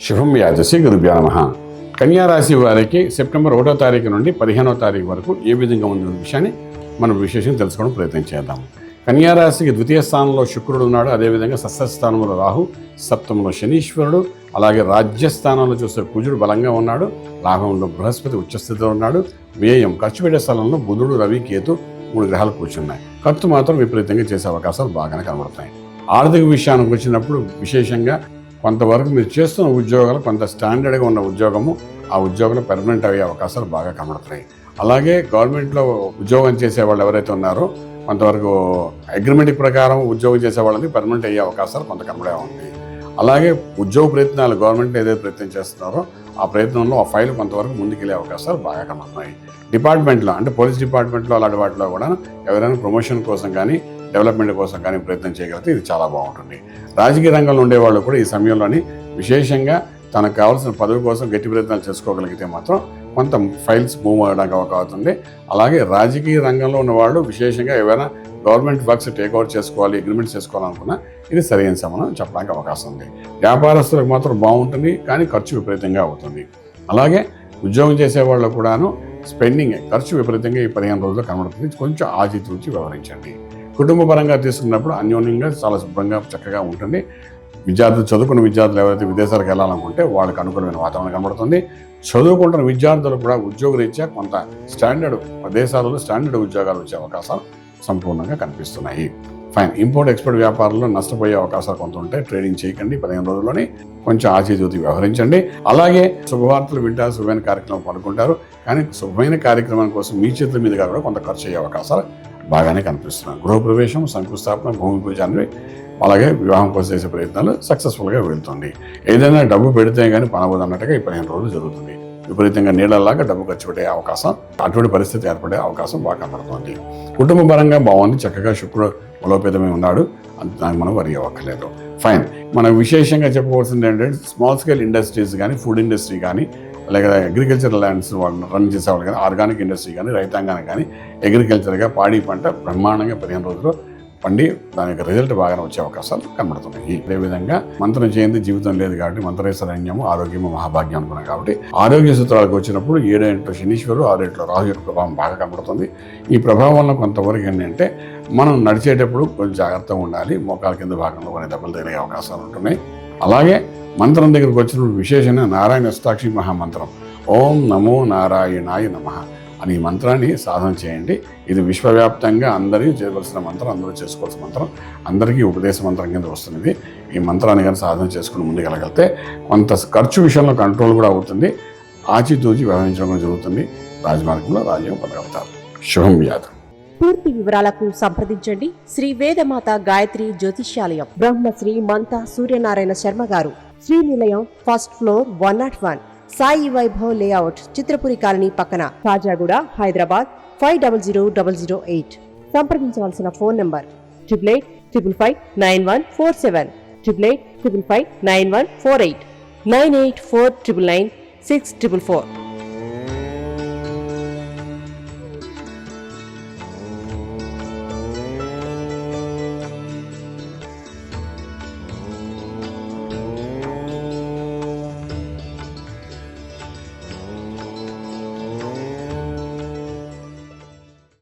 శుభం యాజసి గురుభ్యో నమః. కన్యా రాశి వారికి సెప్టెంబర్ 1వ తారీఖు నుండి 15వ తారీఖు వరకు ఏ విధంగా ఉందనే విషయాన్ని మనం విశేషంగా తెలుసుకోవడం ప్రయత్నం చేద్దాం. కన్యా రాశికి ద్వితీయ స్థానంలో శుక్రుడు ఉన్నాడు. అదేవిధంగా షష్ఠస్థానంలో రాహు, సప్తమంలో శనీశ్వరుడు, అలాగే రాజ్యస్థానంలో చూస్తే కుజుడు బలంగా ఉన్నాడు. లాభంలో బృహస్పతి ఉచ్చస్థితిలో ఉన్నాడు. వ్యయం ఖర్చు పెట్టే స్థలంలో బుధుడు, రవి, కేతు 3 గ్రహాలు కూర్చున్నాయి. ఖర్చు మాత్రం విపరీతంగా చేసే అవకాశాలు బాగానే కనబడుతున్నాయి. ఆర్థిక విషయానికి వచ్చినప్పుడు విశేషంగా కొంతవరకు మీరు చేస్తున్న ఉద్యోగాలు కొంత స్టాండర్డ్గా ఉన్న ఉద్యోగము, ఆ ఉద్యోగంలో పెర్మనెంట్ అయ్యే అవకాశాలు బాగా కనబడుతున్నాయి. అలాగే గవర్నమెంట్లో ఉద్యోగం చేసే వాళ్ళు ఎవరైతే ఉన్నారో కొంతవరకు అగ్రిమెంట్ ప్రకారం ఉద్యోగం చేసే వాళ్ళకి పెర్మనెంట్ అయ్యే అవకాశాలు కొంత కనబడే ఉంది. అలాగే ఉద్యోగ ప్రయత్నాలు గవర్నమెంట్ ఏదైతే ప్రయత్నం చేస్తున్నారో ఆ ప్రయత్నంలో ఆ ఫైల్ కొంతవరకు ముందుకెళ్ళే అవకాశాలు బాగా కనబడుతున్నాయి. డిపార్ట్మెంట్లో అంటే పోలీస్ డిపార్ట్మెంట్లో అలాంటి వాటిలో కూడా ఎవరైనా ప్రమోషన్ కోసం కానీ డెవలప్మెంట్ కోసం కానీ ప్రయత్నం చేయగలిగితే ఇది చాలా బాగుంటుంది. రాజకీయ రంగంలో ఉండేవాళ్ళు కూడా ఈ సమయంలోని విశేషంగా తనకు కావాల్సిన పదవి కోసం గట్టి ప్రయత్నాలు చేసుకోగలిగితే మాత్రం కొంత ఫైల్స్ మూవ్ అవ్వడానికి అవకాశం అవుతుంది. అలాగే రాజకీయ రంగంలో ఉన్నవాళ్ళు విశేషంగా ఏవైనా గవర్నమెంట్ వర్క్స్ టేక్ ఓవర్ చేసుకోవాలి, అగ్రిమెంట్స్ చేసుకోవాలనుకున్నా ఇది సరైన సమయం చెప్పడానికి అవకాశం ఉంది. వ్యాపారస్తులకు మాత్రం బాగుంటుంది, కానీ ఖర్చు విపరీతంగా అవుతుంది. అలాగే ఉద్యోగం చేసేవాళ్ళు కూడాను స్పెండింగ్ ఖర్చు విపరీతంగా ఈ 15 రోజుల్లో కనబడుతుంది. కొంచెం ఆచితూచి వ్యవహరించండి. కుటుంబ పరంగా తీసుకున్నప్పుడు అన్యోన్యంగా చాలా శుభ్రంగా చక్కగా ఉంటుంది. విద్యార్థులు చదువుకున్న విద్యార్థులు ఎవరైతే విదేశాలకు వెళ్ళాలనుకుంటే వాళ్ళకి అనుకూలమైన వాతావరణం కనబడుతుంది. చదువుకుంటున్న విద్యార్థులు కూడా ఉద్యోగరీత్యా కొంత స్టాండర్డ్ దేశాలలో స్టాండర్డ్ ఉద్యోగాలు వచ్చే అవకాశాలు సంపూర్ణంగా కనిపిస్తున్నాయి. ఫైన్. ఇంపోర్ట్ ఎక్స్పోర్ట్ వ్యాపారంలో నష్టపోయే అవకాశాలు కొంత ఉంటాయి. ట్రేడింగ్ చేయకండి. 15 రోజుల్లోనే కొంచెం ఆచితూచి వ్యవహరించండి. అలాగే శుభవార్తలు వింటారు, శుభమైన కార్యక్రమం పాల్గొంటారు. కానీ శుభమైన కార్యక్రమం కోసం మీ చేతుల మీదుగా కూడా కొంత ఖర్చు అయ్యే అవకాశాలు బాగానే కనిపిస్తున్నాయి. గృహప్రవేశం, శంకుస్థాపన, భూమి పూజ అనేవి అలాగే వివాహం కోసం చేసే ప్రయత్నాలు సక్సెస్ఫుల్గా వెళ్తుంది. ఏదైనా డబ్బు పెడితే కానీ పనవదు అన్నట్టుగా ఈ 15 రోజులు జరుగుతుంది. విపరీతంగా నీళ్ళలాగా డబ్బు ఖర్చు పెట్టే అవకాశం, అటువంటి పరిస్థితి ఏర్పడే అవకాశం బాగా కనబడుతుంది. కుటుంబ పరంగా బాగుంది. చక్కగా శుక్రుడు బలోపేతమై ఉన్నాడు. దానికి మనం వరి అవ్వక్కర్లేదు. ఫైన్. మనం విశేషంగా చెప్పుకోవాల్సింది ఏంటంటే స్మాల్ స్కేల్ ఇండస్ట్రీస్ కానీ, ఫుడ్ ఇండస్ట్రీ కానీ, అలాగే అగ్రికల్చర్ ల్యాండ్స్ వాళ్ళు రన్ చేసేవాళ్ళు కానీ, ఆర్గానిక్ ఇండస్ట్రీ కానీ, రైతాంగానికి కానీ అగ్రికల్చర్గా పాడి పంట బ్రహ్మాండంగా 15 రోజులు పండి దాని యొక్క రిజల్ట్ బాగానే వచ్చే అవకాశాలు కనబడుతున్నాయి. అదేవిధంగా మంత్రం చేయండి జీవితం లేదు కాబట్టి మంత్రేశ్వరణ్యము ఆరోగ్యము మహాభాగ్యం అనుకున్నాం కాబట్టి ఆరోగ్య సూత్రాలకు వచ్చినప్పుడు 7 ఇంట్లో శనీశ్వరుడు 6 ఇంట్లో రాహు యొక్క ప్రభావం బాగా కనబడుతుంది. ఈ ప్రభావం వల్ల కొంతవరకు ఏంటంటే మనం నడిచేటప్పుడు కొంచెం జాగ్రత్తగా ఉండాలి. మోకాల కింద భాగంలో కొన్ని దెబ్బలు తగిలే అవకాశాలు ఉంటున్నాయి. అలాగే మంత్రం దగ్గరకు వచ్చినప్పుడు విశేషంగా నారాయణ అష్టాక్షి మహామంత్రం ఓం నమో నారాయణాయ నమః అని ఈ మంత్రాన్ని సాధన చేయండి. ఇది విశ్వవ్యాప్తంగా అందరికీ చేయవలసిన మంత్రం, అందరూ చేసుకోవాల్సిన మంత్రం, అందరికీ ఉపదేశ మంత్రం కింద వస్తున్నది. ఈ మంత్రాన్ని కానీ సాధన చేసుకుని ముందుకెళ్ళగలిగితే కొంత ఖర్చు విషయంలో కంట్రోల్ కూడా అవుతుంది. ఆచితూచి వ్యవహరించడం జరుగుతుంది. రాజమార్గంలో రాజ్యం పొందగలుగుతారు. శుభం వ్యాధం. పూర్తి వివరాలకు సంప్రదించండి శ్రీ వేదమాత గాయత్రి జ్యోతిష్యాలయం, Brahmasri మంతా Suryanarayana Sharma garu, Srinilayam, first floor, 101, Sai Vaibhav layout, Chitrapuri colony పక్కన, కాజాగూడ, హైదరాబాద్ 500008. సంప్రదించవలసిన ఫోన్ నంబర్ 8855559147, 8855559148, 9849996644.